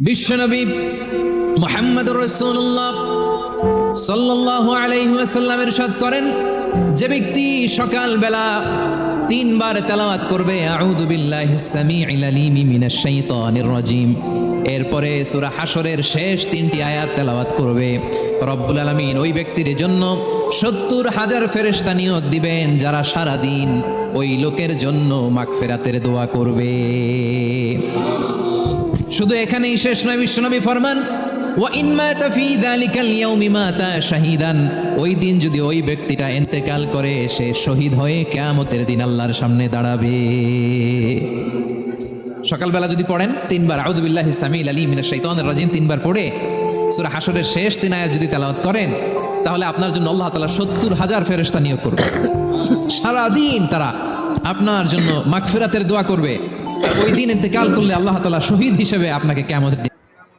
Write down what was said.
বিশ্বনবী মুহাম্মদুর রাসূলুল্লাহ সাল্লাল্লাহু আলাইহি ওয়াসাল্লাম ইরশাদ করেন, যে ব্যক্তি সকালবেলা তিনবার তেলাওয়াত করবে আউযু বিল্লাহিস সামিউল আলিম মিনাশ শাইতানির রাজিম, এরপরে সূরা হাশরের শেষ তিনটি আয়াত তেলাওয়াত করবে, রব্বুল আলামিন ওই ব্যক্তির জন্য ৭০,০০০ ফেরেশতা নিয়োগ দিবেন যারা সারা দিন ওই লোকের জন্য মাগফিরাতের দোয়া করবে। শুধু এখানেই শেষ নয়, বিশ্বনবী ফরমান ওয়া ইন মাতা ফি যালিকাল ইয়াউমি মাতা শাহীদান, ওই দিন যদি ওই ব্যক্তিটা ইন্তেকাল করে সে শহীদ হয়ে কিয়ামতের দিন আল্লাহর সামনে দাঁড়াবে। সকালবেলা যদি পড়েন তিনবার আউযু বিল্লাহিস সামিউল আলিম মিনাশ শাইতানির রাজিম তিনবার পড়ে সূরা হাশরের শেষ তিন আয়াত যদি তেলাওয়াত করেন, তাহলে আপনার জন্য আল্লাহ তাআলা ৭০,০০০ ফেরেশতা নিয়োগ করবে। সারা দিন তারা আপনার জন্য মাগফিরাতের দোয়া করবে। ওই দিন ইন্তেকাল করলে আল্লাহ তাআলা শহীদ হিসেবে আপনাকে কিয়ামতের দিন